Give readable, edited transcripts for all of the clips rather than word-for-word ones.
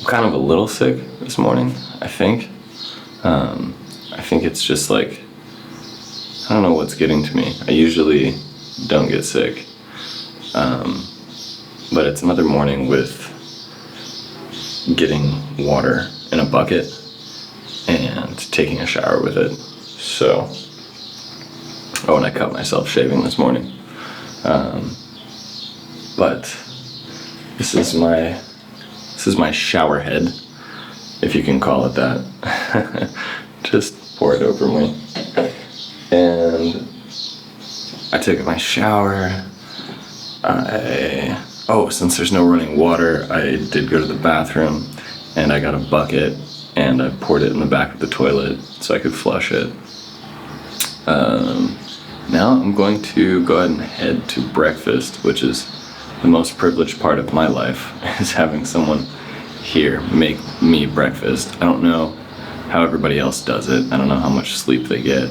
kind of a little sick this morning, I think. I think it's just like, I don't know what's getting to me. I usually don't get sick. But it's another morning with getting water in a bucket and taking a shower with it. So, oh, and I cut myself shaving this morning. But this is my shower head, if you can call it that. Just pour it over me. And I took my shower. Since there's no running water, I did go to the bathroom and I got a bucket and I poured it in the back of the toilet so I could flush it. Now I'm going to go ahead and head to breakfast, which is the most privileged part of my life, is having someone here make me breakfast. I don't know how everybody else does it. I don't know how much sleep they get,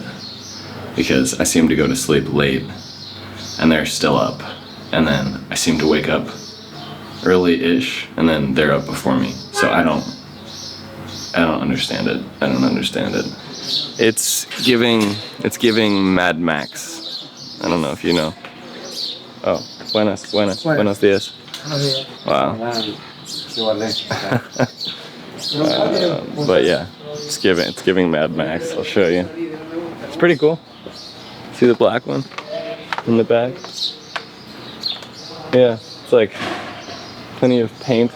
because I seem to go to sleep late and they're still up, and then I seem to wake up early-ish and then they're up before me. So I don't understand it. I don't understand it. It's giving Mad Max. I don't know if you know. Oh, buenos dias. Wow. But yeah, it's giving Mad Max. I'll show you. It's pretty cool. See the black one in the back? Yeah, it's like plenty of paint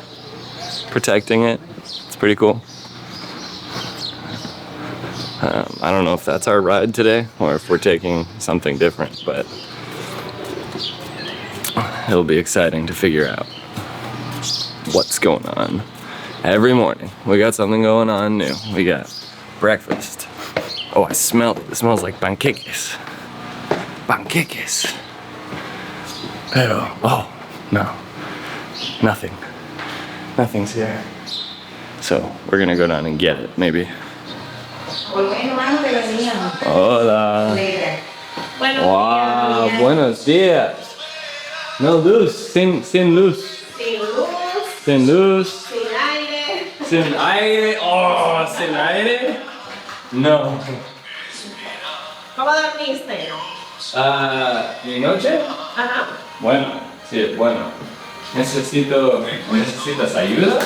protecting it. It's pretty cool. I don't know if that's our ride today or if we're taking something different, but it'll be exciting to figure out what's going on. Every morning we got something going on new. We got breakfast. Oh, I smell it. It smells like panqueques. Panqueques. Pero, oh, no. Nothing. Nothing's here. So we're gonna go down and get it, maybe. Hola. Wow, buenos días. No luz, sin luz. Sin luz. Sin aire. Sin aire. Oh, sin aire. No. ¿Cómo dormiste? ¿Mi noche? Ajá. Bueno, sí, bueno. ¿Necesitas ayuda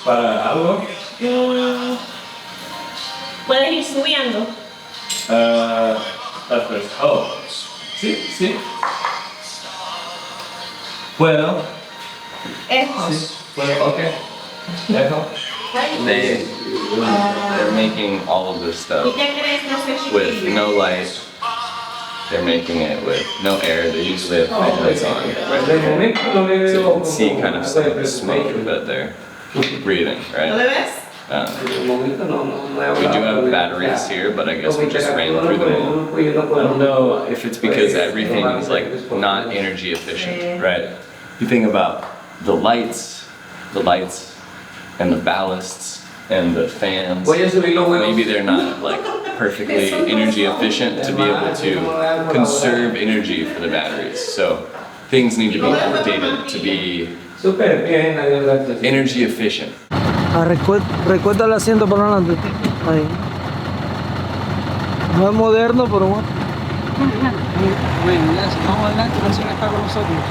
para algo? Puedes ir subiendo. Oh, sí. ¿Puedo? Esto. Sí, puedo, okay. Dejo. They're making all of this stuff with no light. They're making it with no air. They usually have lights on right there. So you can see kind of some of the smoke that they're breathing, right? We do have batteries here, but I guess we just ran through them all. I don't know if it's because everything is like not energy efficient, right? You think about the lights and the ballasts and the fans. Maybe they're not like perfectly energy efficient to be able to conserve energy for the batteries. So things need to be updated to be energy efficient. Recuerda el asiento por adelante. Ahí. No es moderno, pero bueno. Bueno, ya si vamos adelante, la canción está con nosotros.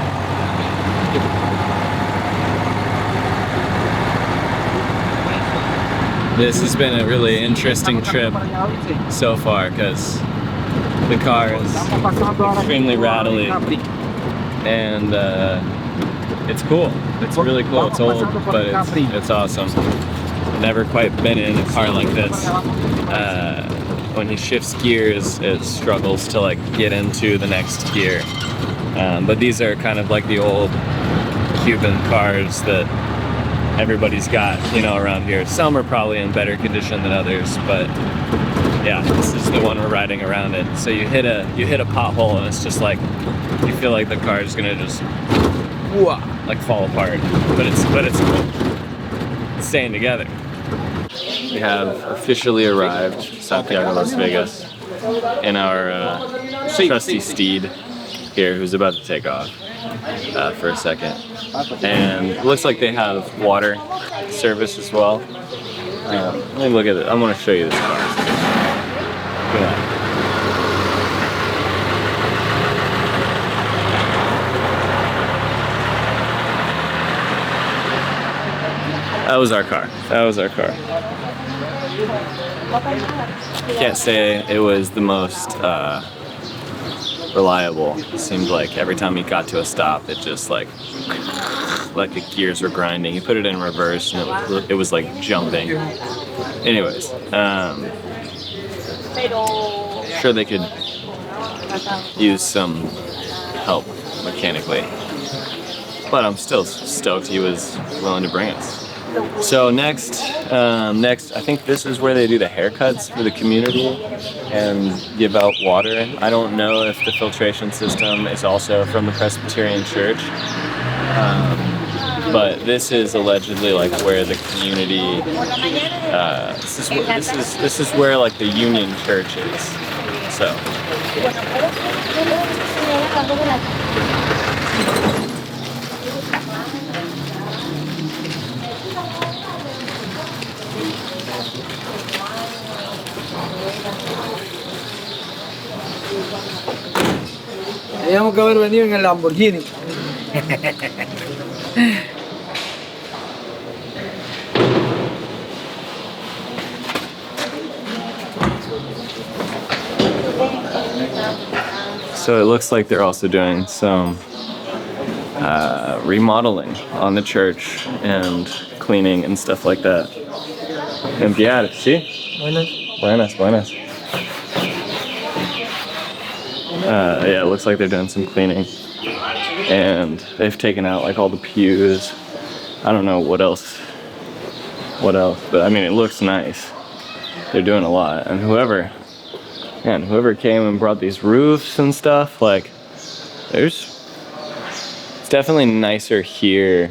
This has been a really interesting trip so far because the car is extremely rattly and it's cool. It's really cool. It's old, but it's awesome. I've never quite been in a car like this. When he shifts gears, it struggles to like get into the next gear. But these are kind of like the old Cuban cars that everybody's got, you know, around here. Some are probably in better condition than others, but yeah, this is the one we're riding around in. So you hit a pothole and it's just like you feel like the car is gonna just like fall apart, but it's staying together. We have officially arrived Santiago, Las Vegas, in our trusty steed here, who's about to take off for a second. And it looks like they have water service as well. Let me look at it. I want to show you this car. Yeah. That was our car. That was our car. Can't say it was the most reliable. It seemed like every time he got to a stop, it just like the gears were grinding. He put it in reverse and it was like jumping. Anyways, sure they could use some help mechanically, but I'm still stoked he was willing to bring us. So next, I think this is where they do the haircuts for the community and give out water. I don't know if the filtration system is also from the Presbyterian Church, but this is allegedly like where the community. This is where like the Union Church is. So. Teníamos que haber venido en el Lamborghini. So it looks like they're also doing some remodeling on the church and cleaning and stuff like that. Enviar, ¿sí? Buenas, buenas. Yeah, it looks like they're doing some cleaning. And they've taken out like all the pews. I don't know what else, but I mean, it looks nice. They're doing a lot. And whoever came and brought these roofs and stuff, like, it's definitely nicer here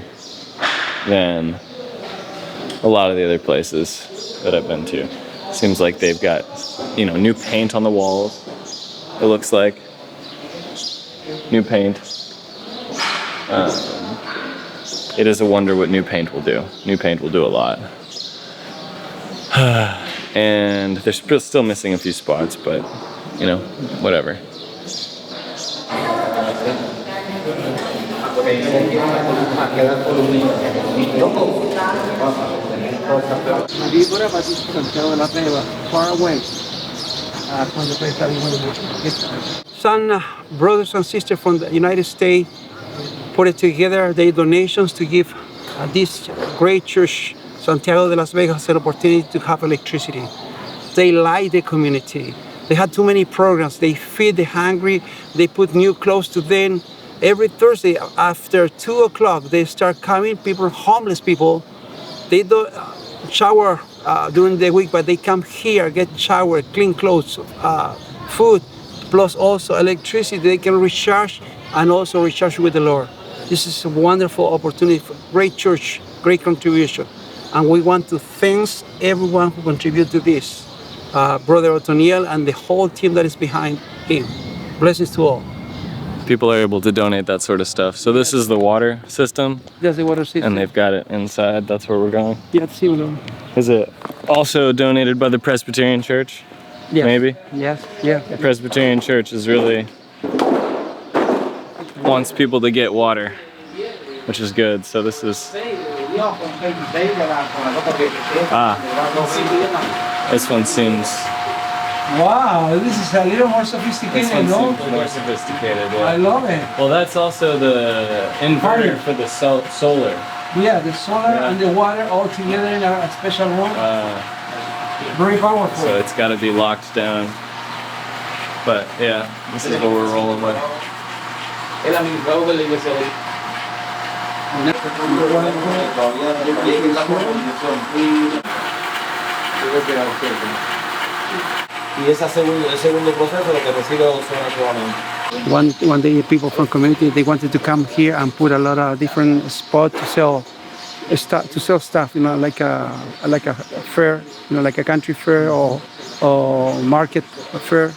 than a lot of the other places that I've been to. Seems like they've got, new paint on the walls. It looks like new paint. It is a wonder what new paint will do. New paint will do a lot. And they're still missing a few spots, but whatever. Some brothers and sisters from the United States put it together, their donations to give this great church, Santiago de Las Vegas, an opportunity to have electricity. They light the community. They had too many programs. They feed the hungry. They put new clothes to them. Every Thursday after 2 o'clock, they start coming, homeless people. They don't shower during the week, but they come here, get shower, clean clothes, food, plus also electricity. They can recharge and also recharge with the Lord. This is a wonderful opportunity, for great church, great contribution. And we want to thank everyone who contributed to this. Brother Otoniel and the whole team that is behind him. Blessings to all. People are able to donate that sort of stuff. So this is the water system. That's the water system. And they've got it inside. That's where we're going. Yeah, see what Is it also donated by the Presbyterian Church? Yes. Maybe? Yes, yeah. The Presbyterian Church is really wants people to get water, which is good. So this is this one seems wow, this is a little more sophisticated, no? more sophisticated. Yeah. I love it. Well, that's also the inverter for the solar. Yeah, the solar and the water all together in a special room. Very powerful. So it's got to be locked down. But yeah, this is what we're rolling with. One day people from community, they wanted to come here and put a lot of different spots to sell stuff, like a fair, like a country fair or market fair.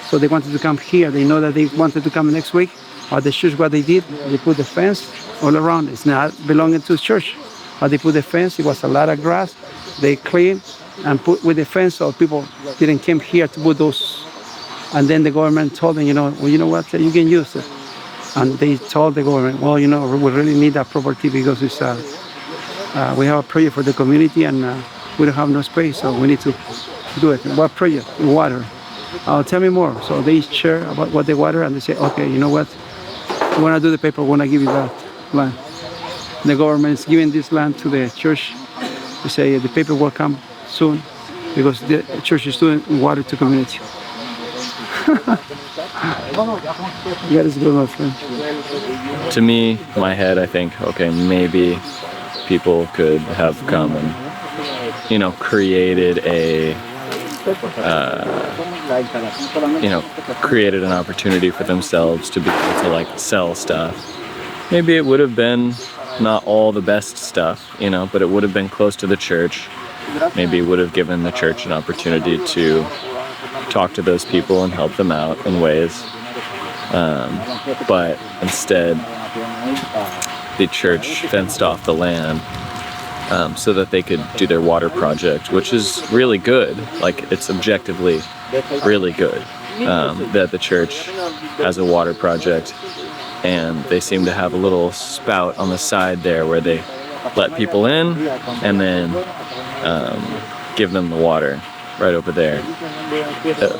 So they wanted to come here. They know that they wanted to come next week, The church, what they did, they put the fence all around. It's not belonging to the church. But they put the fence. It was a lot of grass. They cleaned and put with the fence so people didn't come here to put those. And then the government told them, well, you know what, you can use it. And they told the government, well, we really need that property because it's we have a project for the community and we don't have no space, so we need to do it. What project? Water. Tell me more. So they share about what they water and they say, okay, you know what? We want to do the paper, we want to give you that land. The government is giving this land to the church. They say the paper will come soon because the church is doing water to community. That is good, my friend. To me, my head, I think, okay, maybe people could have come and, created created an opportunity for themselves to be able to like sell stuff. Maybe it would have been not all the best stuff, but it would have been close to the church. Maybe it would have given the church an opportunity to talk to those people and help them out in ways. But instead, the church fenced off the land so that they could do their water project, which is really good. Like, it's objectively really good that the church has a water project, and they seem to have a little spout on the side there where they let people in and then give them the water right over there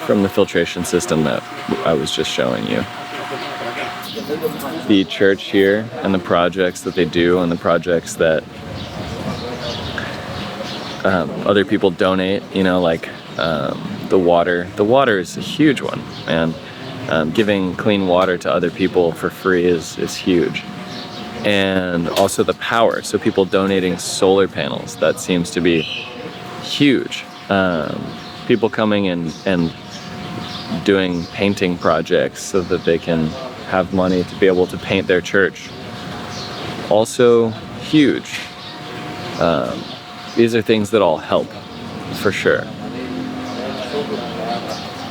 from the filtration system that I was just showing you. The church here and the projects that they do and the projects that other people donate, like the water. The water is a huge one, and giving clean water to other people for free is huge. And also the power, so people donating solar panels, that seems to be huge. People coming and doing painting projects so that they can have money to be able to paint their church. Also huge. These are things that all help, for sure.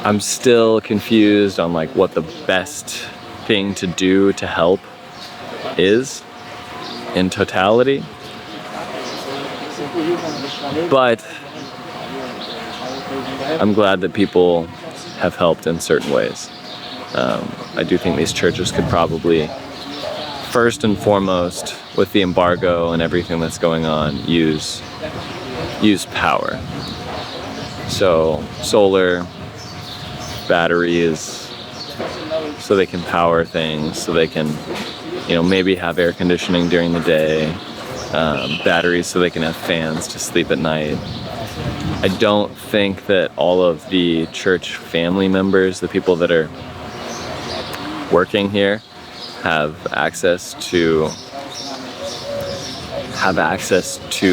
I'm still confused on like what the best thing to do to help is in totality. But I'm glad that people have helped in certain ways. I do think these churches could probably, first and foremost, with the embargo and everything that's going on, use power. So solar, batteries, so they can power things, so they can, maybe have air conditioning during the day, batteries so they can have fans to sleep at night. I don't think that all of the church family members, the people that are working here, have access to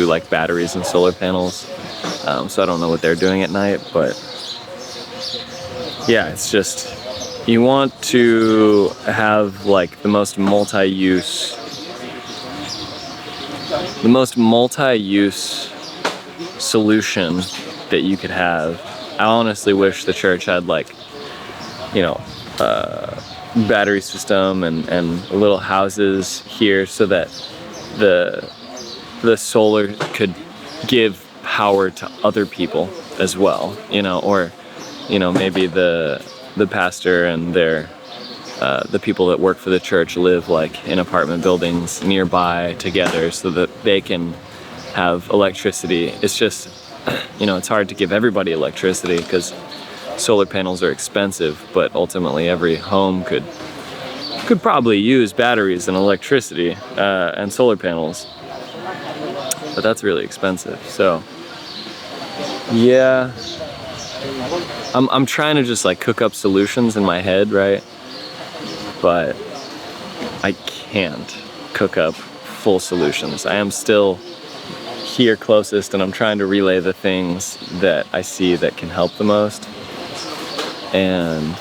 like batteries and solar panels. So I don't know what they're doing at night, but yeah, it's just, you want to have like the most multi-use solution that you could have. I honestly wish the church had like, battery system and little houses here so that the solar could give power to other people as well, or maybe the pastor and the people that work for the church live like in apartment buildings nearby together so that they can have electricity. It's just, it's hard to give everybody electricity because solar panels are expensive, but ultimately every home could probably use batteries and electricity and solar panels, but that's really expensive. So yeah, I'm trying to just like cook up solutions in my head, right? But I can't cook up full solutions. I am still here closest, and I'm trying to relay the things that I see that can help the most. And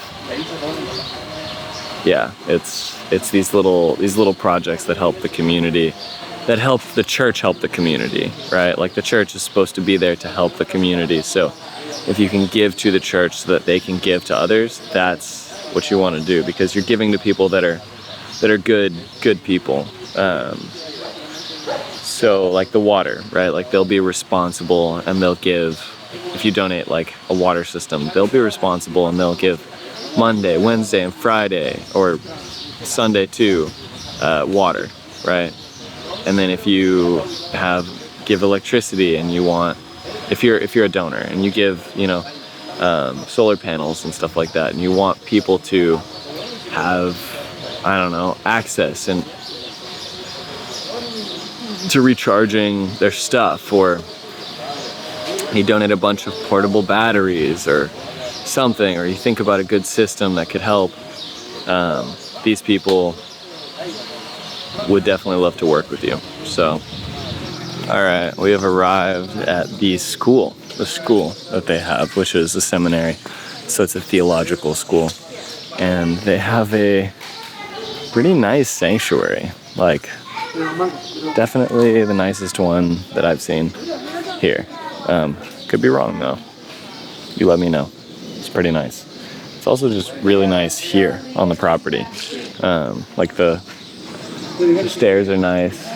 yeah, it's these little projects that help the community, that help the church help the community, right? Like the church is supposed to be there to help the community. So if you can give to the church so that they can give to others, that's what you want to do, because you're giving to people that are that are good people. So like the water, right? Like they'll be responsible and they'll give, if you donate like a water system, they'll be responsible and they'll give Monday, Wednesday, and Friday, or Sunday too, water, right? And then if you give electricity and you want, if you're a donor and you give, you know, solar panels and stuff like that, and you want people to have, I don't know, access and to recharging their stuff, or you donate a bunch of portable batteries or something, or you think about a good system that could help, these people would definitely love to work with you. So, all right, we have arrived at the school that they have, which is a seminary. So it's a theological school, and they have a pretty nice sanctuary, like definitely the nicest one that I've seen here. Could be wrong though. You let me know. It's pretty nice. It's also just really nice here on the property. Like the stairs are nice.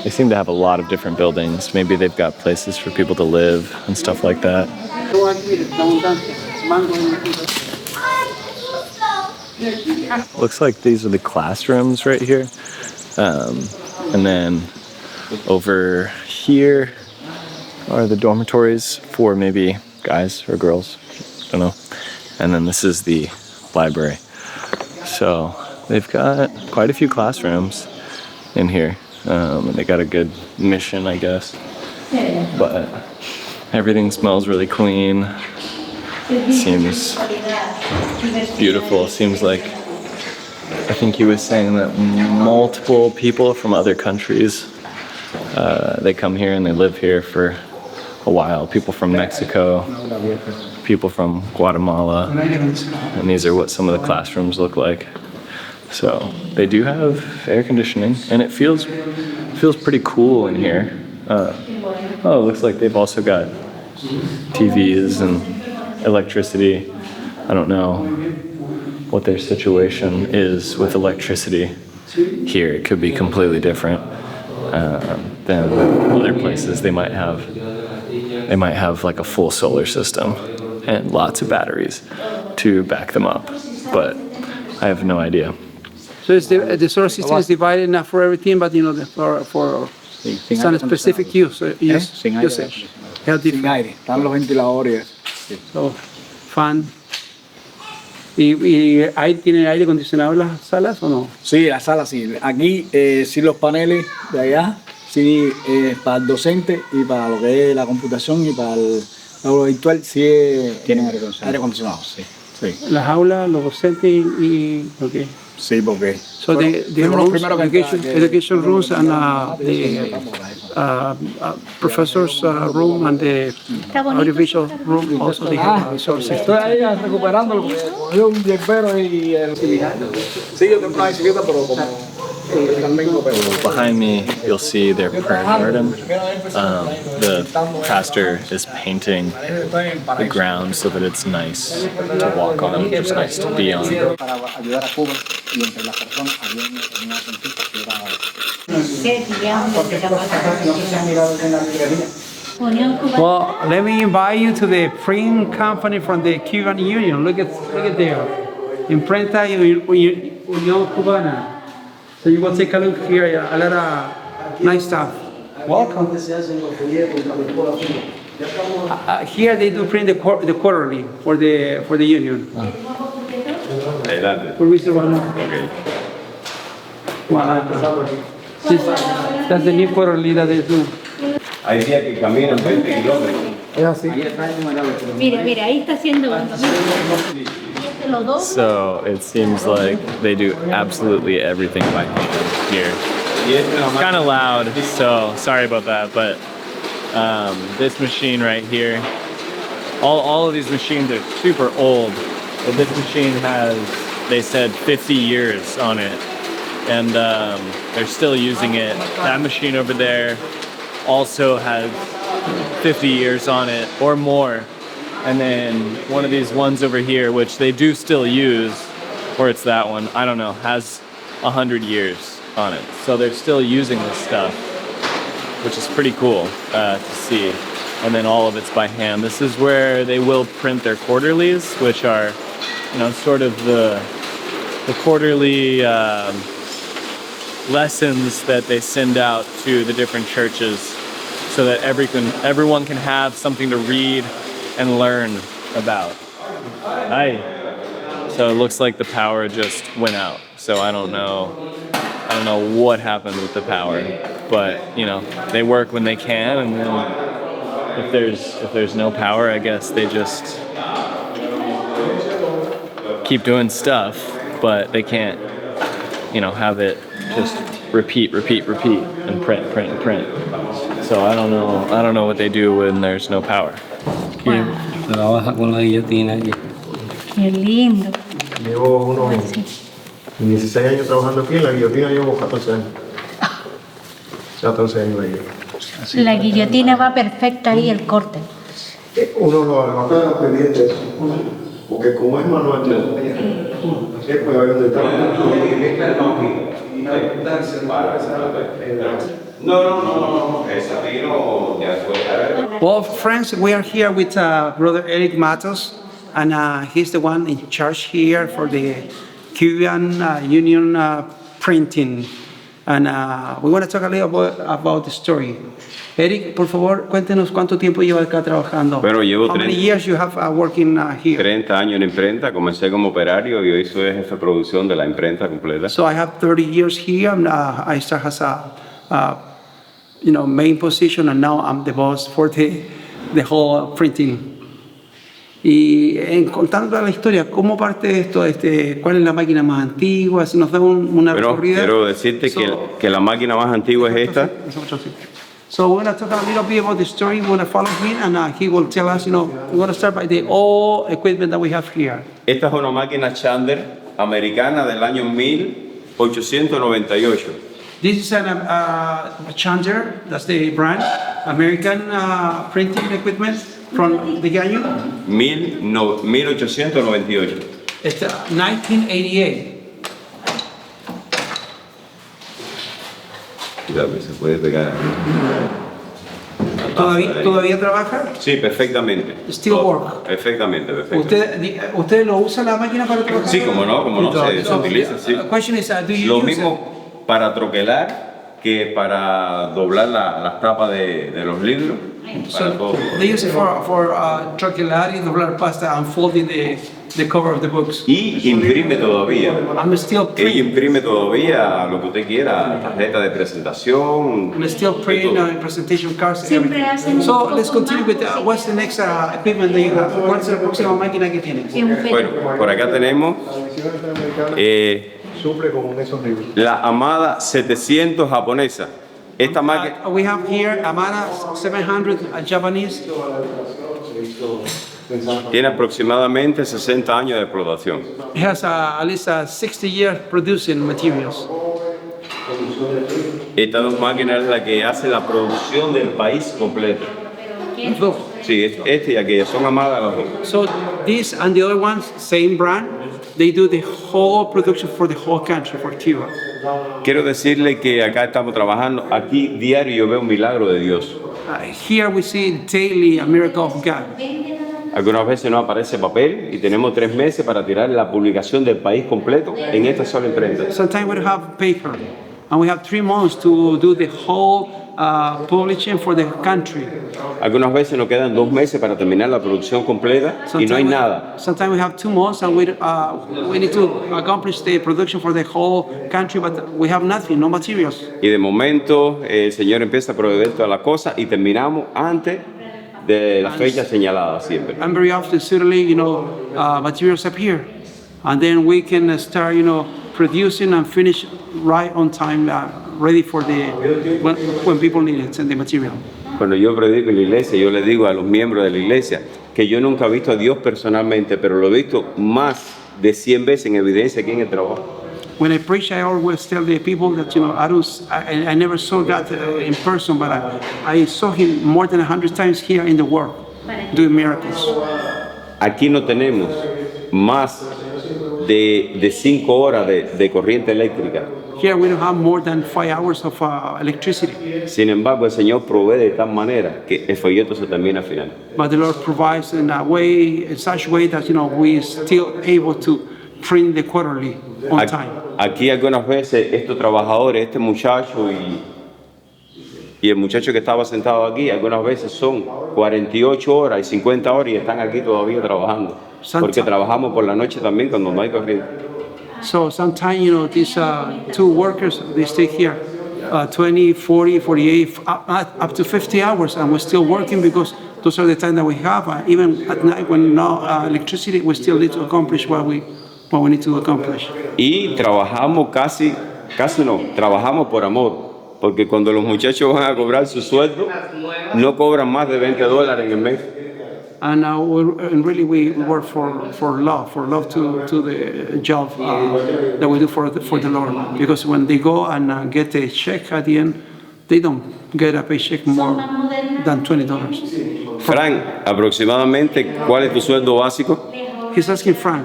They seem to have a lot of different buildings. Maybe they've got places for people to live and stuff like that. Looks like these are the classrooms right here. And then over here are the dormitories for maybe guys or girls, I don't know. And then this is the library. So they've got quite a few classrooms in here. And they got a good mission, I guess. But everything smells really clean. Seems beautiful. Seems like, I think he was saying that multiple people from other countries, they come here and they live here for a while. People from Mexico, people from Guatemala, and these are what some of the classrooms look like. So they do have air conditioning, and it feels pretty cool in here. Oh, it looks like they've also got TVs and electricity. I don't know what their situation is with electricity here. It could be completely different than other places. They might have like a full solar system and lots of batteries to back them up, but I have no idea. So the solar system is divided not for everything, but you know, for some specific usage. Sin aire, están los ventiladores. So, fan. ¿Y ahí tienen aire acondicionado las salas o no? Sí, la sala sí. Aquí sí los paneles de allá, sí para el docente y para lo que es la computación y para el aula virtual sí tienen aire acondicionado. Sí, sí. Las aulas, los docentes y okay. Sí, porque so the rooms, education rooms and the professor's room and the audiovisual room also they have solar system. Estoy ahí recuperándolo porque cogió un hierbero y sí, yo tengo una bicicleta, pero como behind me, you'll see their prayer garden. The pastor is painting the ground so that it's nice to walk on, just nice to be on. Well, let me invite you to the print company from the Cuban Union. Look at there. Imprenta Unión Cubana. So you will take a look here, a lot of nice stuff. Welcome. Here they do print the quarterly for the union. For Mr. Okay. Wow. That's the new quarterly that they do. Hay días que caminan 20 kilómetros. Mira, ahí está haciendo. So it seems like they do absolutely everything by hand here. It's kind of loud, so sorry about that, but this machine right here, all of these machines are super old, but this machine has, they said, 50 years on it, and they're still using it. That machine over there also has 50 years on it or more. And then one of these ones over here, which they do still use, or it's that one, I don't know, has 100 years on it. So they're still using this stuff, which is pretty cool to see. And then all of it's by hand. This is where they will print their quarterlies, which are, sort of the quarterly lessons that they send out to the different churches so that everyone can have something to read and learn about. So it looks like the power just went out. So I don't know what happened with the power, but they work when they can, and then if there's no power, I guess they just keep doing stuff, but they can't have it just repeat and print. So I don't know what they do when there's no power. Trabaja con la guillotina. Qué lindo. Llevo unos 16 años trabajando aquí, en la guillotina llevo 14 años. 14 años ahí. La guillotina va perfecta ahí, el corte. Uno lo acaba pendiente, porque como es manual, pues a ver dónde está. No, esa vino de afuera. Well, friends, we are here with Brother Eric Matos, and he's the one in charge here for the Cuban Union printing. And we want to talk a little bit about the story. Eric, por favor, cuéntenos cuánto tiempo lleva acá trabajando. Bueno, llevo How many years you have working here? 30 años en imprenta, comencé como operario y hoy soy jefe de producción de la imprenta completa. So I have 30 years here, and I start as a main position, and now I'm the boss for the whole printing. Y contando la historia, ¿cómo parte esto? ¿Cuál es la máquina más antigua? Si nos da una recorrida. Quiero decirte que la máquina más antigua es esta. So we're going to talk a little bit about the story. We're going to follow him, and he will tell us, we're going to start by the old equipment that we have here. Esta es una máquina Chandler americana del año 1898. This is a Chandler, that's the brand, American printing equipment from the año? 1898. It's 1988. Cuidado, se puede pegar. ¿Todavía trabaja? Sí, perfectamente. Still work. Perfectamente. ¿Usted lo usa la máquina para trabajar? Sí, como no, se utiliza, sí. Question is, do you Lo use mismo para troquelar que para doblar las tapas de los libros. Para todo. They use it for troquelar y doblar pasta and folding the cover of the books. Y imprime todavía. I'm still Ella printing. imprime todavía lo que usted quiera, tarjeta de presentación. I'm still printing presentation cards and Siempre everything. hacen So un let's poco continue más. with what's the next equipment that you have? What's the próxima máquina que tienes? Bueno, por acá tenemos Sufre con esos libros. la amada 700 japonesa. Esta máquina We have here Havana 700 Japanese. tiene aproximadamente 60 años de explotación. It has at least 60 years producing materials. Estas dos máquinas es la que hace la producción del país completo. Look, Sí, este y aquella son amadas las dos. so this and the other ones, same brand, they do the whole production for the whole country, for Cuba. Quiero decirle que acá estamos trabajando, aquí diario yo veo un milagro de Dios. Here we see daily a miracle of God. Algunas veces no aparece papel y tenemos 3 meses para tirar la publicación del país completo en esta sola imprenta. Sometimes we don't have paper, and we have 3 months to do the whole publishing for the country. Algunas veces nos quedan 2 meses para terminar la producción completa y no hay nada. Sometimes we have 2 months, and we need to accomplish the production for the whole country, but we have nothing, no materials. Y de momento el Señor empieza a proveer todas las cosas y terminamos antes de la fecha señalada siempre. And very often, suddenly, materials appear, and then we can start, producing and finish right on time, ready for when people need it, and the material. Cuando yo predico en la iglesia, yo le digo a los miembros de la iglesia que yo nunca he visto a Dios personalmente, pero lo he visto más de 100 veces en evidencia aquí en el trabajo. When I preach, I always tell the people that I never saw God in person, but I saw Him more than 100 times here in the world, doing miracles. Aquí no tenemos más de 5 horas de corriente eléctrica. Here we don't have more than 5 hours of electricity. Sin embargo, el Señor provee de tal manera que el folleto se termina al final. But the Lord provides in a way, in such way that we still able to print the quarterly on time. Aquí algunas veces estos trabajadores, este muchacho y el muchacho que estaba sentado aquí, algunas veces son 48 horas y 50 horas y están aquí todavía trabajando. Porque trabajamos por la noche también cuando no hay corriente. So sometimes, these two workers, they stay here 20, 40, 48, up to 50 hours, and we're still working because those are the time that we have. Even at night when no electricity, we still need to accomplish what we need to accomplish. Y trabajamos trabajamos por amor. Porque cuando los muchachos van a cobrar su sueldo, no cobran más de $20 en el mes. And really we work for love to the job that we do for the Lord. Because when they go and get a check at the end, they don't get a paycheck more than $20. Frank, aproximadamente, ¿cuál es tu sueldo básico? He's asking Frank.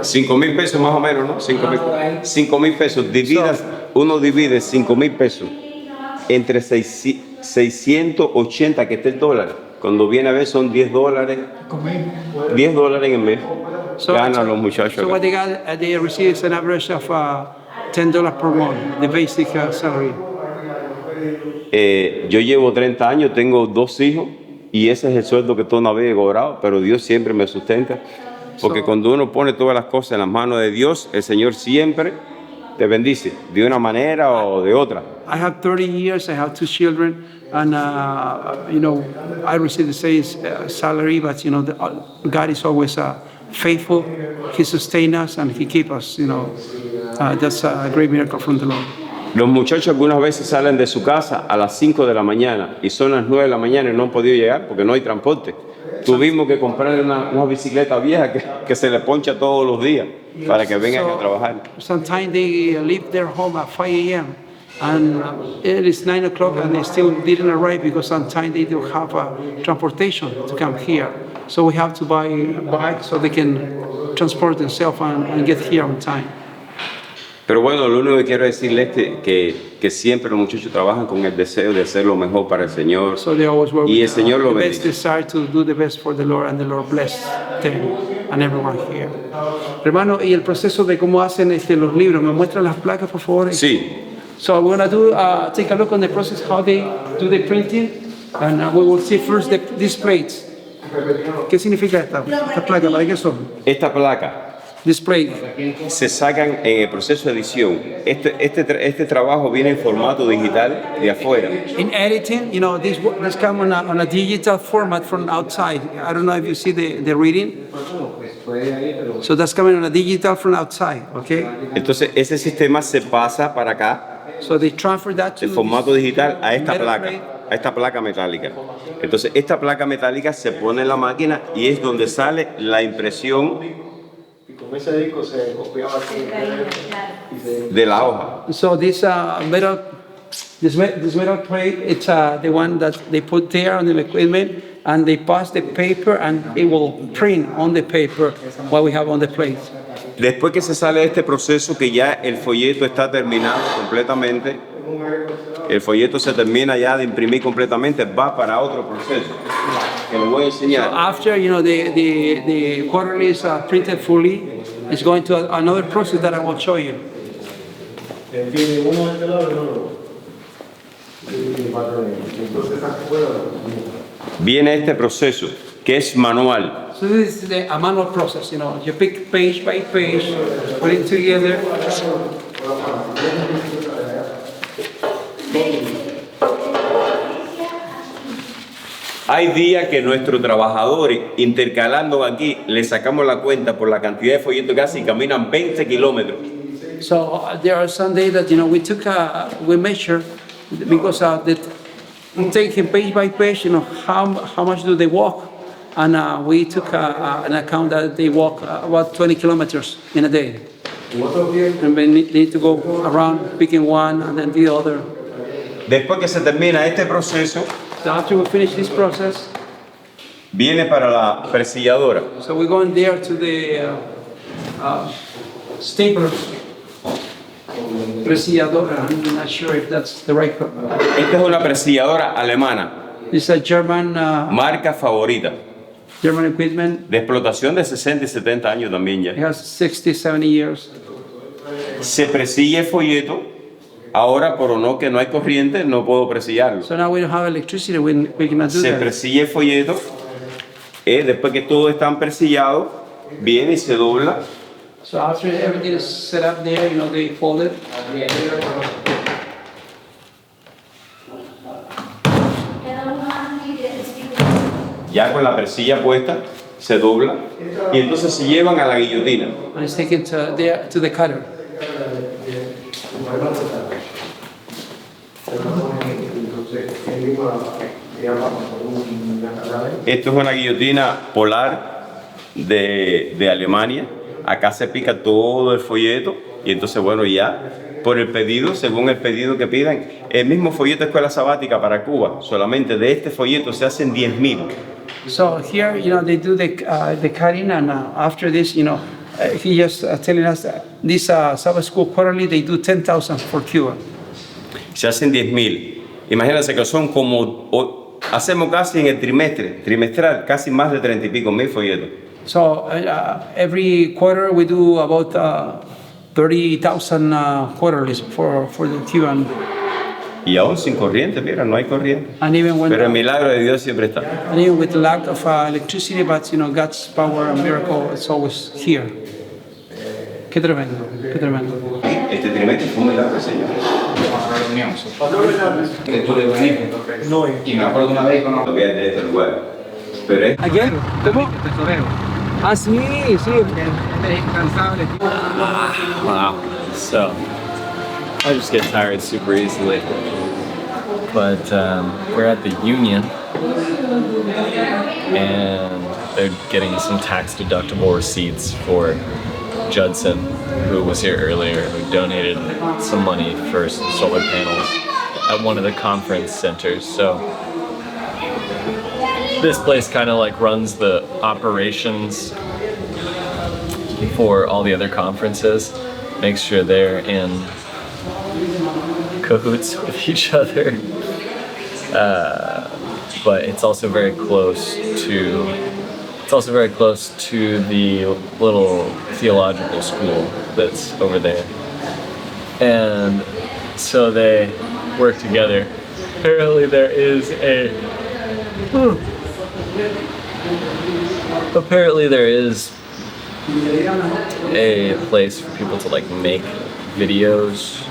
5,000 pesos más o menos, ¿no? 5,000 pesos. Uno divide 5,000 pesos entre 680 que está el dólar. Cuando viene a ver son $10. $10 en el mes. Ganan los muchachos. So what they receive is an average of $10 per month, the basic salary. Yo llevo 30 años, tengo 2 hijos y ese es el sueldo que todavía he cobrado, pero Dios siempre me sustenta. Porque cuando uno pone todas las cosas en las manos de Dios, el Señor siempre te bendice, de una manera o de otra. I have 30 years, I have 2 children, and I receive the same salary, but God is always faithful. He sustains us and He keeps us. That's a great miracle from the Lord. Los muchachos algunas veces salen de su casa a las 5 de la mañana y son las 9 de la mañana y no han podido llegar porque no hay transporte. Tuvimos que comprar una bicicleta vieja que se le poncha todos los días para que vengan a trabajar. Sometimes they leave their home at 5 a.m. and it is 9 o'clock and they still didn't arrive because sometimes they don't have transportation to come here. So we have to buy a bike so they can transport themselves and get here on time. Pero bueno, lo único que quiero decirles es que siempre los muchachos trabajan con el deseo de hacer lo mejor para el Señor. So they always work Y el Señor lo with the best bendice. desire to do the best for the Lord, and the Lord bless them and everyone here. Hermano, y el proceso de cómo hacen los libros, ¿me muestran las placas, por favor? Sí, So we're gonna take a look on the process, how they do the printing, and we will see first these plates. ¿Qué significa esta placa? ¿Para qué son? esta placa Display. se sacan en el proceso de edición. Este trabajo viene en formato digital de afuera. In editing, this come on a digital format from outside. I don't know if you see the reading. So that's coming on a digital from outside, okay? Entonces ese sistema se pasa para acá, So they transfer that to el formato digital, a esta metal placa, plate. a esta placa metálica. Entonces esta placa metálica se pone en la máquina y es donde sale la impresión Con ese disco se copiaba así. de la hoja. So this metal plate, it's the one that they put there on the equipment, and they pass the paper, and it will print on the paper what we have on the plate. Después que se sale de este proceso, que ya el folleto está terminado completamente, el folleto se termina ya de imprimir completamente, va para otro proceso, que lo voy a enseñar. After the quarterly is printed fully, it's going to another process that I will show you. Tiene uno de este lado y uno de entonces afuera. Viene este proceso, que es manual. So this is a manual process, you pick page by page, put it together. Hay días que nuestros trabajadores, intercalando aquí, le sacamos la cuenta por la cantidad de folletos que hacen y caminan 20 kilómetros. So there are some days that we measure because we take him page by page, how much do they walk, and we took an account that they walk about 20 kilometers in a day, and we need to go around picking one and then the other. Después que se termina este proceso, So after we finish this process, Viene para la presilladora. So we're going there to the stapler. Presilladora. I'm not sure if that's the right. Esta es una presilladora alemana, It's a German marca favorita, German equipment. de explotación de 60 y 70 años también It ya. has 60, 70 years. Se presilla el folleto, ahora por no que no hay corriente, no puedo presillarlo. So now we don't have electricity. We cannot do Se that. presilla el folleto, después que todo está presillado, viene y se dobla. So after everything is set up there, you know, they fold it. Ya con la presilla puesta, se dobla y entonces se llevan a la guillotina. And it's taken to the cutter. Esto es una guillotina polar de Alemania. Acá se pica todo el folleto y entonces, bueno, ya por el pedido, según el pedido que pidan, el mismo folleto de escuela sabática para Cuba, solamente de este folleto se hacen 10,000. So here, you know, they do the cutting, and after this, you know, he just telling us that this Sabbath School quarterly, they do 10,000 for Cuba. Se hacen 10,000. Imagínense que son como, hacemos casi en el trimestral, casi más de 30 y pico mil folletos. So every quarter we do about 30,000 quarterlies for the Cuban. Y aún sin corriente, mira, no hay corriente. And even when, Pero el milagro de Dios siempre está. and even with lack of electricity, but you know, God's power and miracle is always here. Qué tremendo, qué tremendo. Este trimestre fue un milagro, Señor. No, y me acuerdo una vez con Lo que es de este lugar. Pero es ¿Again? ¿Cómo? Ah, sí, sí. Wow. So, I just get tired super easily. But we're at the Union, and they're getting some tax deductible receipts for Judson, who was here earlier, who donated some money for some solar panels at one of the conference centers. So this place kind of like runs the operations for all the other conferences, makes sure they're in cahoots with each other. But it's also very close to the little theological school that's over there. And so they work together. Apparently there is a place for people to like make videos,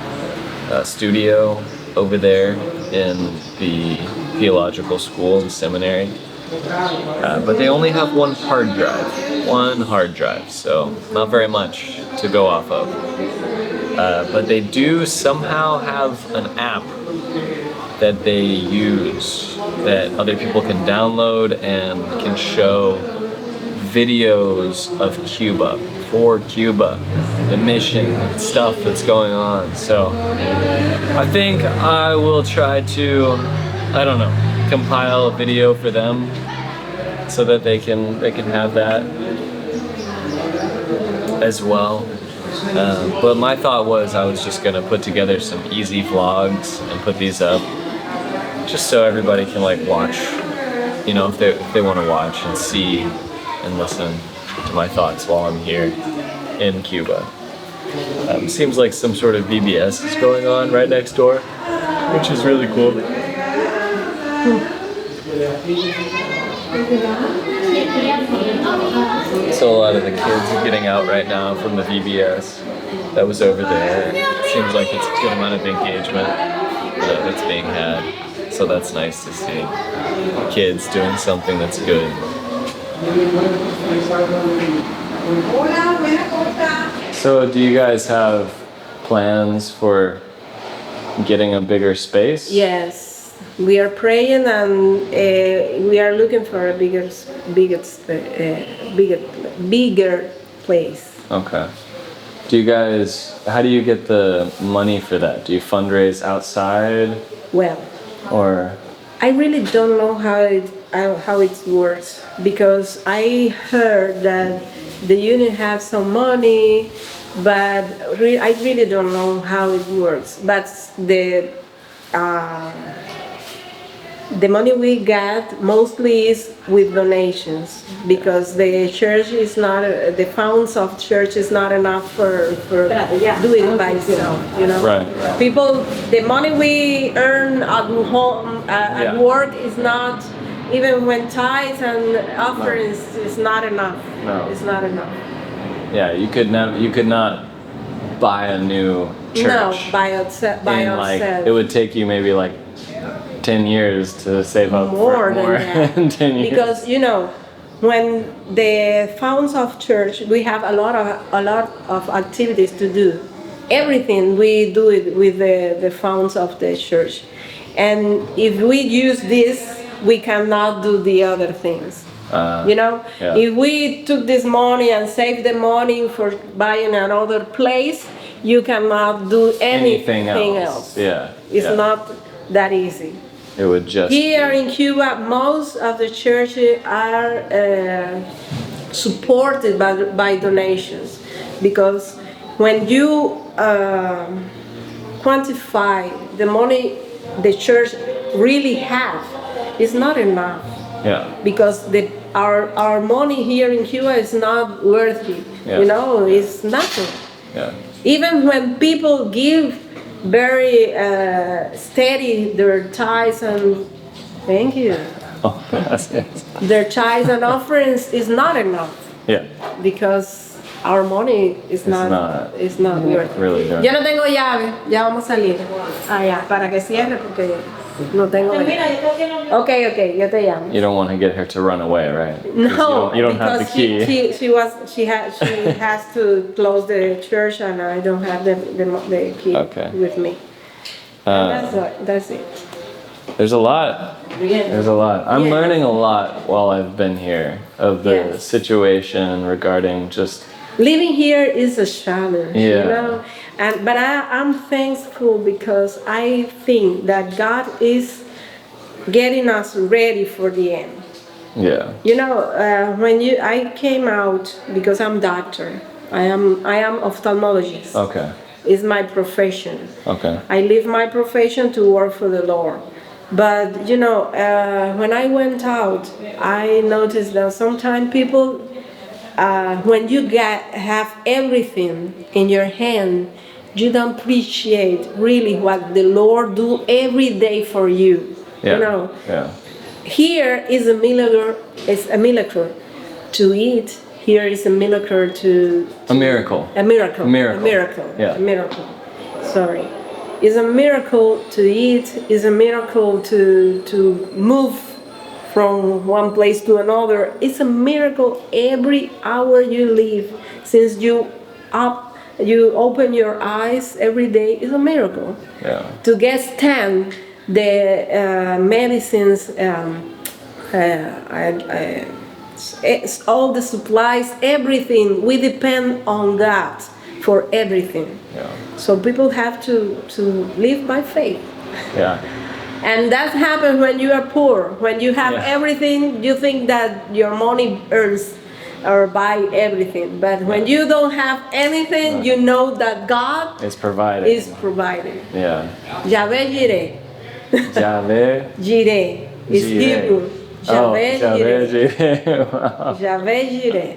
studio over there in the theological school and seminary. But they only have one hard drive, so not very much to go off of. But they do somehow have an app that they use that other people can download and can show videos of Cuba, for Cuba, the mission, stuff that's going on. So I think I will try to, compile a video for them so that they can have that as well. But my thought was I was just gonna put together some easy vlogs and put these up just so everybody can like watch, if they want to watch and see and listen to my thoughts while I'm here in Cuba. Seems like some sort of VBS is going on right next door, which is really cool. So a lot of the kids are getting out right now from the VBS that was over there. Seems like it's a good amount of engagement that's being had. So that's nice to see kids doing something that's good. So do you guys have plans for getting a bigger space? Yes, we are praying and we are looking for a bigger place. Okay. How do you get the money for that? Do you fundraise outside? Well, Or I really don't know how how it works, because I heard that the union has some money, but I really don't know how it works. But the money we get mostly is with donations, because the church is not, the funds of church is not enough for do it by itself, you know. Right. People, the money we earn at home, at Yeah. work is not, even when tithes and offerings is not enough. No. It's not enough. Yeah, you could not buy a new church. No, by ourselves. Like, it would take you maybe like 10 years to save up More for than more that. than 10 years. Because, you know, when the funds of church, we have a lot of activities to do. Everything we do it with the funds of the church. And if we use this, we cannot do the other things. You know, yeah. if we took this money and saved the money for buying another place, you cannot do anything else. Yeah. It's yeah. not that easy. It would just Here in Cuba, most of the churches are supported by donations, because when you quantify the money the church really has, it's not enough. Yeah. Because our money here in Cuba is not worthy. Yeah. You know, it's nothing. Yeah. Even when people give very steady their tithes and thank you, Oh, yes. their tithes and offerings is not enough, Yeah. because our money is not worth. Really don't. Yo no tengo llave, ya vamos a salir. Ya, para que cierre porque no tengo. Okay, yo te llamo. You don't want to get her to run away, right? 'Cause No, you don't have the because key. she has to close the church, and I don't have the key Okay. with me. That's it. There's a lot. There's a lot. I'm Yeah. learning a lot while I've been here of the Yes. situation regarding just Living here is a challenge, Yeah. you know. But I'm thankful, because I think that God is getting us ready for the end. yeah. You know, I came out because I'm doctor. I am ophthalmologist. Okay. It's my profession. Okay. I leave my profession to work for the Lord. But you know, when I went out, I noticed that sometimes people, when you have everything in your hand, you don't appreciate really what the Lord do every day for you. Yeah. You know, Yeah. here is a miracle. It's a miracle to eat. Here is a miracle to A miracle. a miracle. A miracle. A miracle. Yeah. A miracle. Sorry. It's a miracle to eat. It's a miracle to move from one place to another. It's a miracle every hour you live. Since you open your eyes every day, it's a miracle. Yeah. To get stand the medicines, it's all the supplies, everything. We depend on God for everything. Yeah. So people have to live by faith. Yeah. And that happens when you are poor. When you have Yeah. everything, you think that your money earns or buy everything. But when you don't have anything, you know that God It's provided. is providing. Yeah. Yahweh Jireh. Yahweh. Jireh is Jireh. Hebrew. Oh, Yahweh Yahweh. Jireh. Wow. Yahweh Jireh.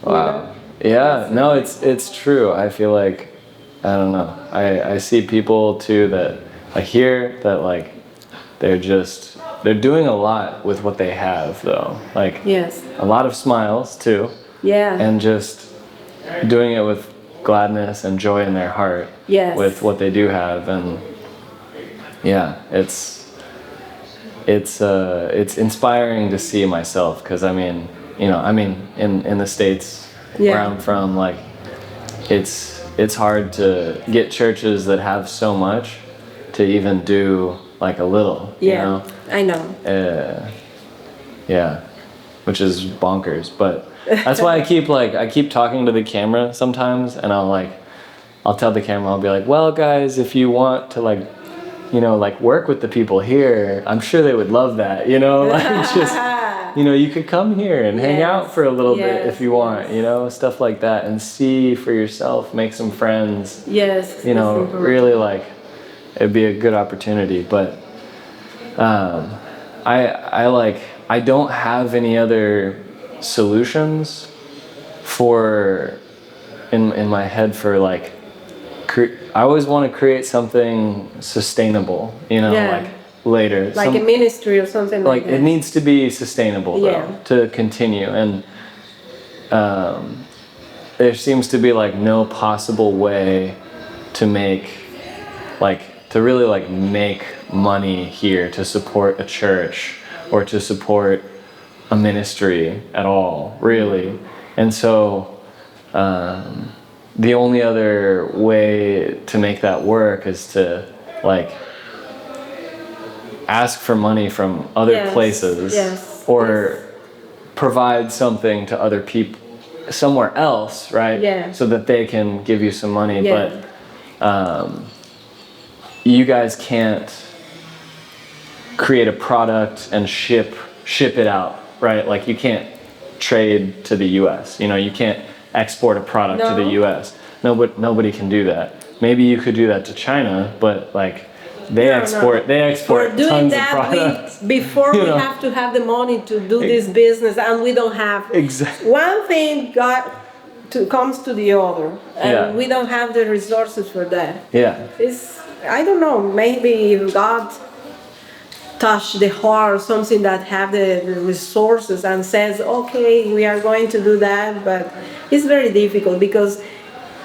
Wow. Yeah, no, it's true. I feel like, I don't know. I see people too that I hear that like they're doing a lot with what they have though. Like Yes. a lot of smiles too, Yeah. and just doing it with gladness and joy in their heart Yes. with what they do have. And yeah, it's inspiring to see myself, because I mean in the States where Yeah. I'm from, like it's hard to get churches that have so much to even do like a little, Yeah. you know? I know. Yeah, which is bonkers, but that's why I keep talking to the camera sometimes, and I'll tell the camera, I'll be like, well guys, if you want to like you know, like work with the people here, I'm sure they would love that, you know, like just, you know, you could come here and hang out for a little bit if you want, you know, stuff like that, and see for yourself, make some friends. Yes. You know, really like, it'd be a good opportunity. But I don't have any other solutions for in my head for like I always want to create something sustainable, you know, like later, like a ministry or something like that. It needs to be sustainable though, to continue. And there seems to be like no possible way to make to really like make money here to support a church or to support a ministry at all, really. And so the only other way to make that work is to like ask for money from other places or provide something to other people somewhere else, right? So that they can give you some money. But you guys can't create a product and ship it out, right? Like you can't trade to the US, you know, you can't export a product to the US. Nobody can do that. Maybe you could do that to China, but like they export tons of products. Before we have to have the money to do this business, and we don't have. Exactly. One thing comes to the other, and we don't have the resources for that. Yeah. I don't know, maybe if God touch the heart or something that have the resources and says, okay, we are going to do that, but it's very difficult because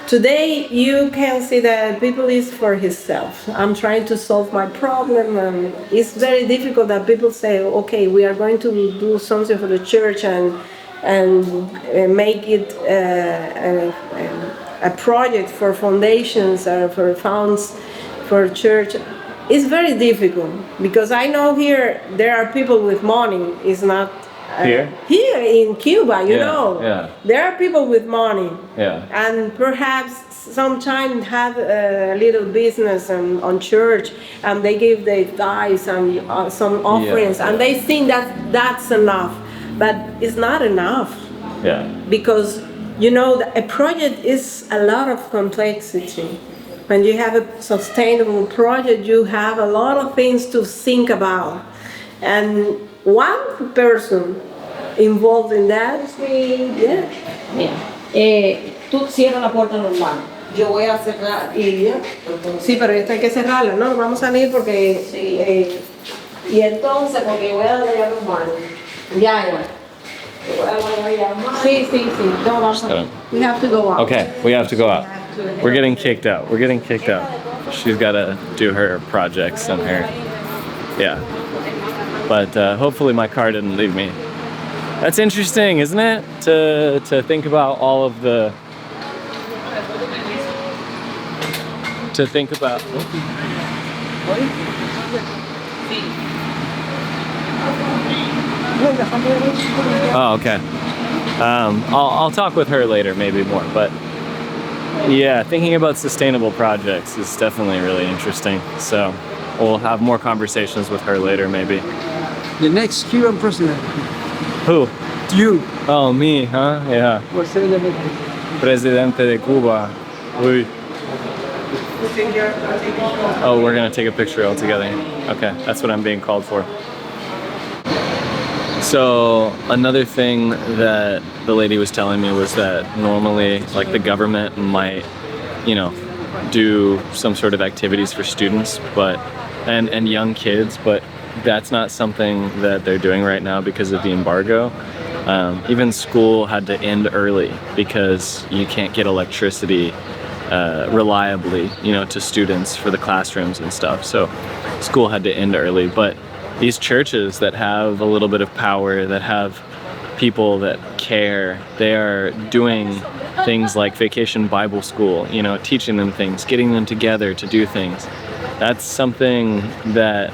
today you can see that people is for himself. I'm trying to solve my problem, and it's very difficult that people say, okay, we are going to do something for the church and make it a project for foundations or for funds for church. It's very difficult because I know here there are people with money. It's not here in Cuba, you know. Yeah. There are people with money. Yeah. And perhaps sometimes have a little business on church, and they give their tithes and some offerings, and they think that that's enough, but it's not enough. Yeah. Because you know a project is a lot of complexity. When you have a sustainable project, you have a lot of things to think about. And one person involved in that, tú cierras la puerta normal. Yo voy a cerrar y ya. Sí, pero esta hay que cerrarla, ¿no? Vamos a salir porque... y entonces, porque voy a darle llave un baño. Ya. Sí. No, vamos a... We have to go out. Okay, we have to go out. We're getting kicked out. She's got to do her projects and her, But hopefully my car didn't leave me. That's interesting, isn't it? To think about all of the, Oh, okay. I'll talk with her later, maybe more, but yeah, thinking about sustainable projects is definitely really interesting. So we'll have more conversations with her later, maybe. The next Cuban president. Who? You. Oh, me, huh? Yeah. Presidente de Cuba. Uy. Oh, we're gonna take a picture all together. Okay, that's what I'm being called for. So another thing that the lady was telling me was that normally like the government might, you know, do some sort of activities for students and young kids, but that's not something that they're doing right now because of the embargo. Even school had to end early because you can't get electricity reliably, you know, to students for the classrooms and stuff. So school had to end early, but these churches that have a little bit of power, that have people that care, they are doing things like Vacation Bible School, you know, teaching them things, getting them together to do things. That's something that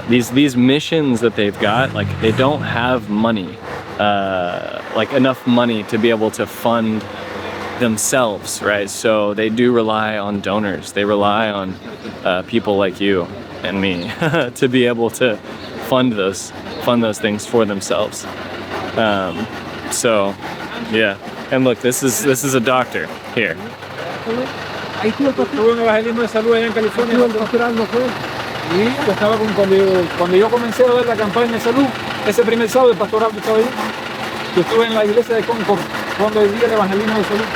these missions that they've got, like they don't have money, like enough money to be able to fund themselves, right? So they do rely on donors. They rely on people like you and me to be able to fund those things for themselves. So yeah, and look, this is a doctor here. Tuve un evangelismo de salud allá en California. Y yo estaba cuando yo comencé a ver la campaña de salud, ese primer sábado el pastor Aldo estaba ahí. Yo estuve en la iglesia de Concord cuando vivía el evangelismo de salud.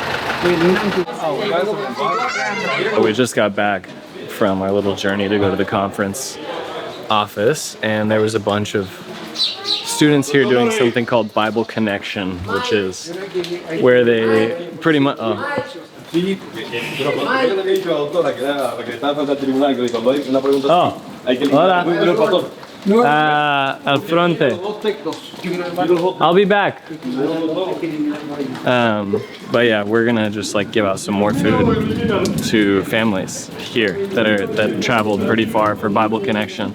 We just got back from our little journey to go to the conference office, and there was a bunch of students here doing something called Bible Connection, which is where they pretty much... hola. Al frente. I'll be back. But yeah, we're gonna just like give out some more food to families here that traveled pretty far for Bible Connection.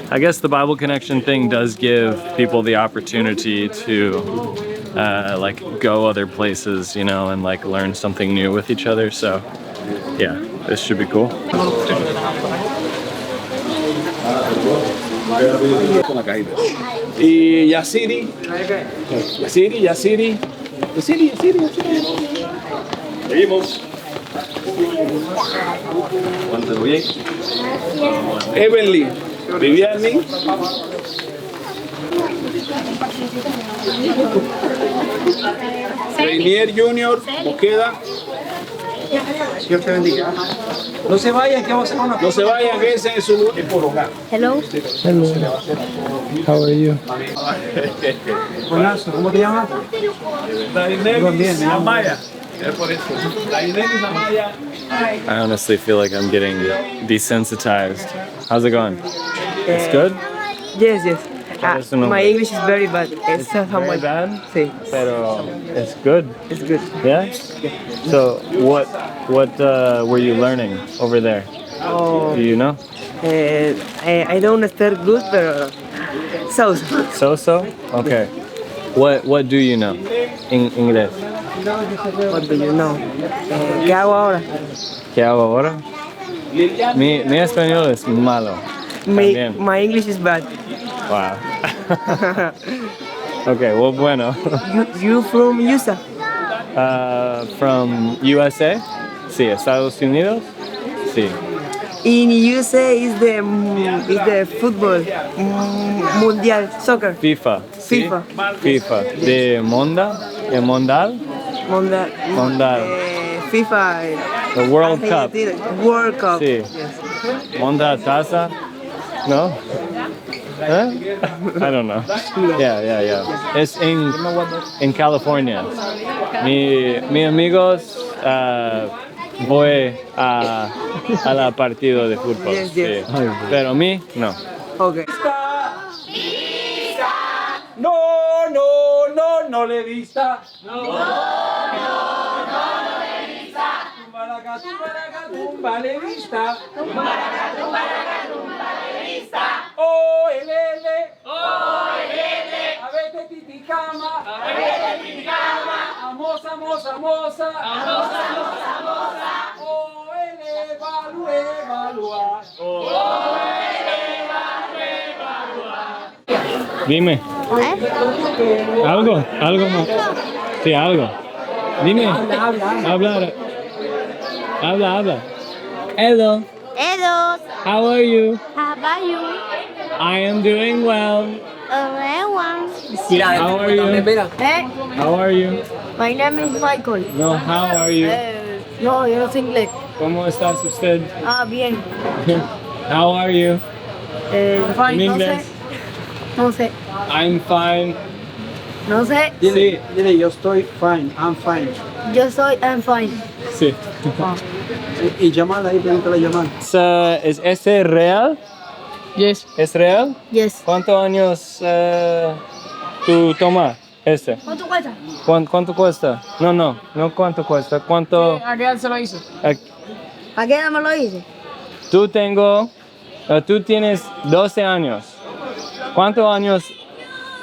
I guess the Bible Connection thing does give people the opportunity to like go other places, you know, and like learn something new with each other. So yeah, this should be cool. Y Yasiri. Seguimos. ¿Cuánto bien? Evelyn, Viviani. Rainier Junior, Mosqueda. Dios te bendiga. No se vayan, que vamos a hacer una... No se vayan, quédense en su lugar. Hello. How are you? Buenas, ¿cómo te llamas? Dainellis Amaya. Dainellis Amaya. I honestly feel like I'm getting desensitized. How's it going? It's good? Yes, yes. What's the number? My English is very bad. It's Very bad? Sí. Pero it's good. It's good. Yeah? So what were you learning over there? Oh, Do you know? I don't understand good, but So? Okay. What do you know in English? What do you know? ¿Qué hago ahora? ¿Qué hago ahora? Mi español es malo. También. My English is bad. Wow. Okay, well, bueno. You from USA? From USA? Sí, Estados Unidos? Sí. In USA is the football mundial soccer. FIFA. ¿Sí? FIFA. De Mondal? FIFA. The World Cup. World Cup. Sí. Yes. Monda Taza? No? Huh? I don't know. Yeah. It's in California. Mi amigos voy a la partido de fútbol. Yes. Sí. Pero mí, no. Okay. No le vista. Tumba le vista. Oh, elele. A vete titicama. Amosa. Oh, evalúa. Dime. Algo más. Sí, algo. Dime. Habla. Hello. How are you? How about you? I am doing well. How are you? How are you? My name is Michael. No, how are you? No, yo no sé inglés. ¿Cómo estás usted? Bien. How are you? Fine. En inglés. No sé. I'm fine. No sé. Sí. Dile, yo estoy fine, I'm fine. I'm fine. Sí. Y llamala ahí, pregúntale a llamar. ¿Es ese real? Yes. ¿Es real? Yes. ¿Cuántos años tú tomas este? ¿Cuánto cuesta? ¿Cuánto cuesta? No cuánto cuesta. ¿Cuánto? ¿A qué edad se lo hizo? ¿A qué edad me lo hice? Tú tienes 12 años. ¿Cuántos años?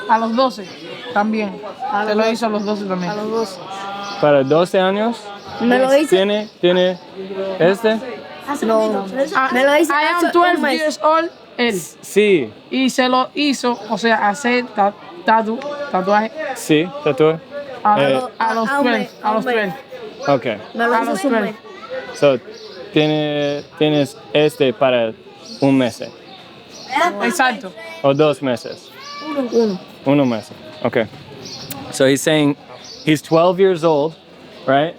A los 12 también. Se lo hizo a los 12 también. A los 12. para 12 años. Me lo hice. ¿Tiene este? No, me lo hice. I am 12 years old, él. Sí, Y se lo hizo, o sea, hacer tatuaje sí, tatuaje. a los 12. A los 12. Okay. Me lo hice un mes. So, tienes este para un mes Exacto. o 2 meses. Uno mes. Okay. So he's saying he's 12 years old, right?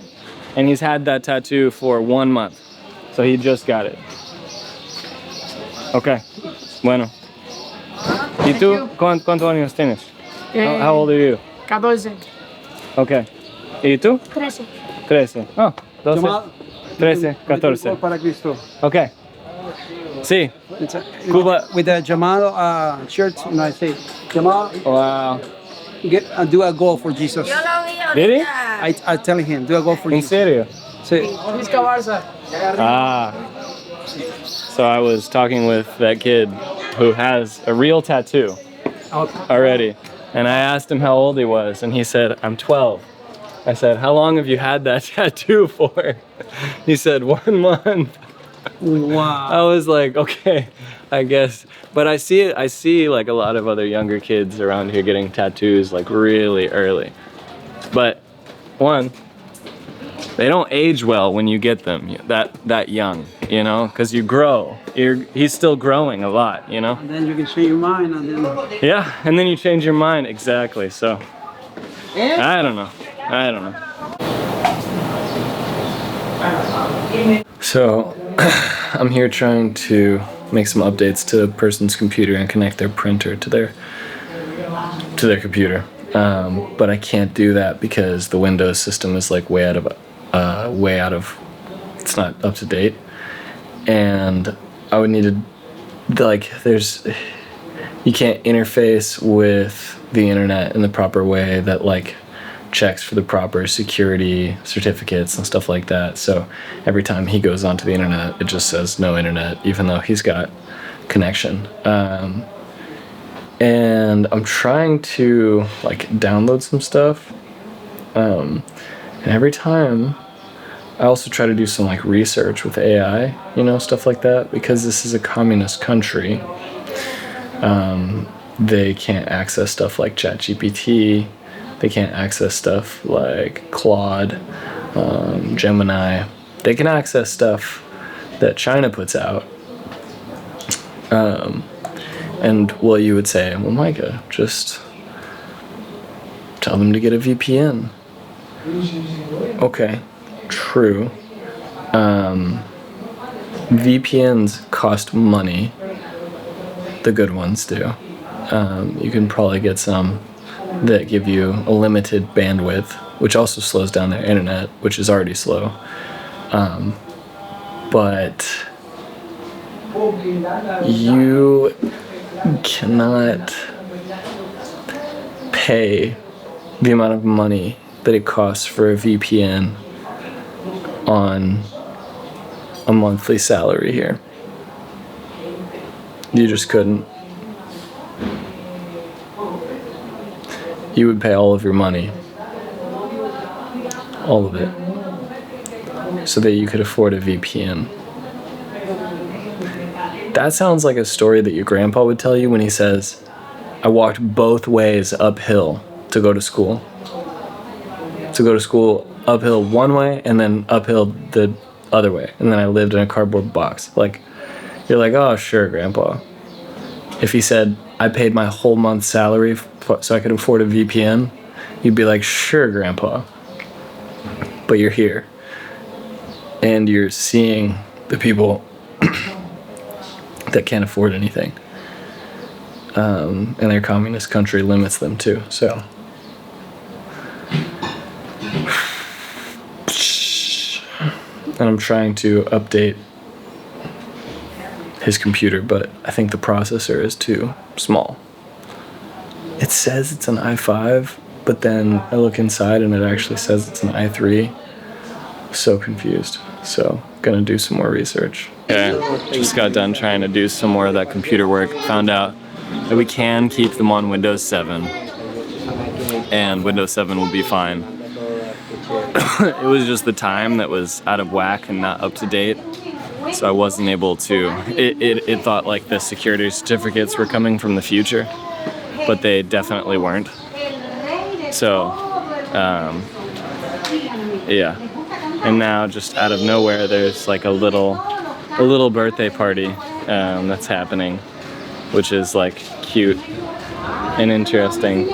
And he's had that tattoo for 1 month. So he just got it. Okay. Bueno. ¿Y tú cuántos años tienes? How old are you? 14. Okay. ¿Y tú? 13. 13. Oh, 12. 13, 14. Para Cristo. Okay. Sí. Cuba with the Jamal shirt, and I say, Jamal, Wow. do a goal for Jesus. Did he? I tell him, do a goal for ¿En Jesus. serio? Sí. Vizca Barça. Ah. So I was talking with that kid who has a real tattoo already. And I asked him how old he was, and he said, I'm 12. I said, how long have you had that tattoo for? He said, 1 month. Wow. I was like, okay, I guess. But I see like a lot of other younger kids around here getting tattoos like really early. But one, they don't age well when you get them that young, you know, because you grow. He's still growing a lot, you know. And then you can change your mind, and then. Yeah, and then you change your mind, exactly. So I don't know. So I'm here trying to make some updates to a person's computer and connect their printer to their computer. But I can't do that because the Windows system is like way out of it's not up to date, and I would need to you can't interface with the internet in the proper way that like checks for the proper security certificates and stuff like that. So every time he goes onto the internet, it just says no internet, even though he's got connection. And I'm trying to like download some stuff. And every time I also try to do some like research with AI, you know, stuff like that, because this is a communist country. They can't access stuff like ChatGPT. They can't access stuff like Claude, Gemini. They can access stuff that China puts out. And well, you would say, well, Micah, just tell them to get a VPN. Okay, true. VPNs cost money. The good ones do. You can probably get some that give you a limited bandwidth, which also slows down their internet, which is already slow. But you cannot pay the amount of money that it costs for a VPN on a monthly salary here. You just couldn't. You would pay all of your money, all of it, so that you could afford a VPN. That sounds like a story that your grandpa would tell you when he says, I walked both ways uphill to go to school. To go to school uphill one way and then uphill the other way. And then I lived in a cardboard box. Like, you're like, oh, sure, grandpa. If he said, I paid my whole month's salary so I could afford a VPN, you'd be like, sure, grandpa. But you're here. And you're seeing the people that can't afford anything. And their communist country limits them too, so. And I'm trying to update his computer, but I think the processor is too small. It says it's an i5, but then I look inside and it actually says it's an i3. So confused. So, gonna do some more research. Okay, just got done trying to do some more of that computer work. Found out that we can keep them on Windows 7. And Windows 7 will be fine. it was just the time that was out of whack and not up to date. So I wasn't able to, it thought like the security certificates were coming from the future, but they definitely weren't. So, yeah. And now just out of nowhere, there's like a little birthday party that's happening, which is like cute and interesting.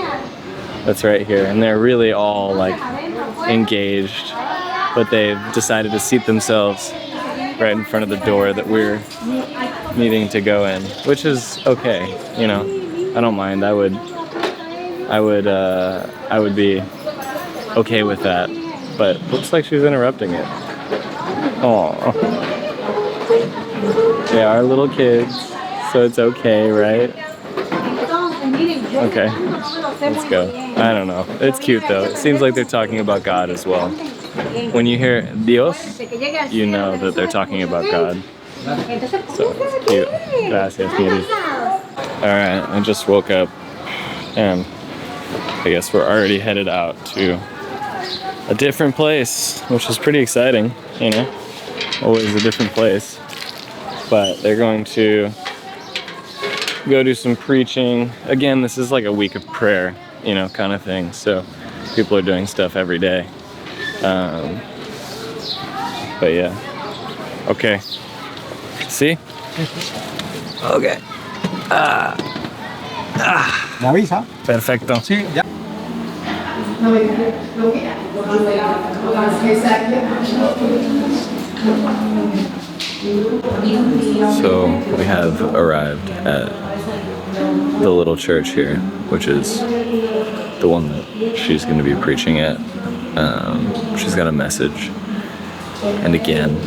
That's right here. And they're really all like engaged, but they've decided to seat themselves right in front of the door that we're needing to go in, which is okay, you know. I don't mind. I would be okay with that, but looks like she's interrupting it. Oh, they are little kids, so it's okay, right? Okay, let's go. I don't know. It's cute though. It seems like they're talking about God as well. When you hear Dios, you know that they're talking about God. So it's cute. Gracias, Miri. Alright, I just woke up and I guess we're already headed out to a different place, which is pretty exciting, you know? Always a different place. But they're going to go do some preaching. Again, this is like a week of prayer, you know, kind of thing. So people are doing stuff every day. But yeah. Okay. See? Okay. ¿Me avisa? Perfecto. Sí, ya. So we have arrived at the little church here, which is the one that she's going to be preaching at. She's got a message, and again,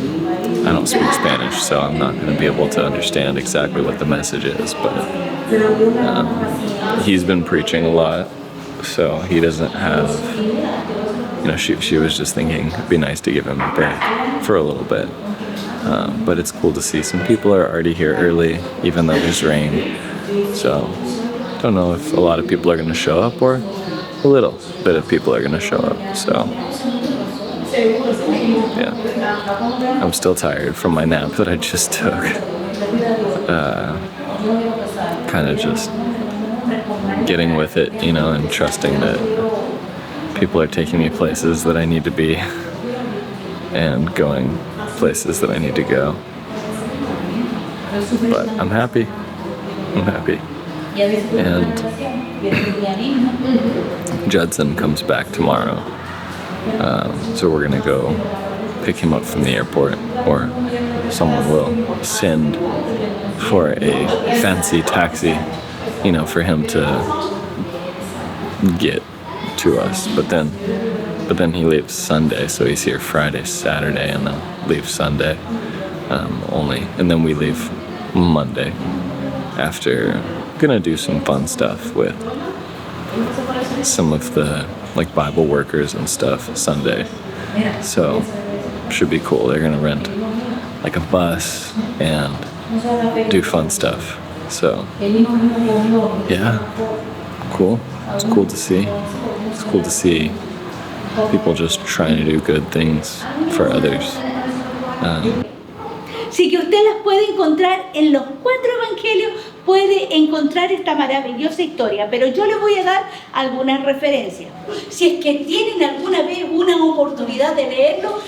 I don't speak Spanish, so I'm not going to be able to understand exactly what the message is, but he's been preaching a lot, so he doesn't have, you know, she was just thinking it'd be nice to give him a break for a little bit. But it's cool to see some people are already here early, even though there's rain. So, don't know if a lot of people are going to show up or a little bit of people are going to show up. So, yeah. I'm still tired from my nap that I just took. Kind of just getting with it, you know, and trusting that people are taking me places that I need to be and going places that I need to go. But I'm happy. I'm happy. And Judson comes back tomorrow. So we're gonna go pick him up from the airport, or someone will send for a fancy taxi, you know, for him to get to us. But then he leaves Sunday, so he's here Friday, Saturday, and then leaves Sunday only. And then we leave Monday after gonna do some fun stuff with some of the like Bible workers and stuff Sunday. So should be cool. They're gonna rent like a bus and do fun stuff. So yeah, cool. It's cool to see. It's cool to see people just trying to do good things for others. Sí, que usted las puede encontrar en los 4 evangelios, puede encontrar esta maravillosa historia, pero yo les voy a dar algunas referencias. Si es que tienen alguna vez una oportunidad de leerlo,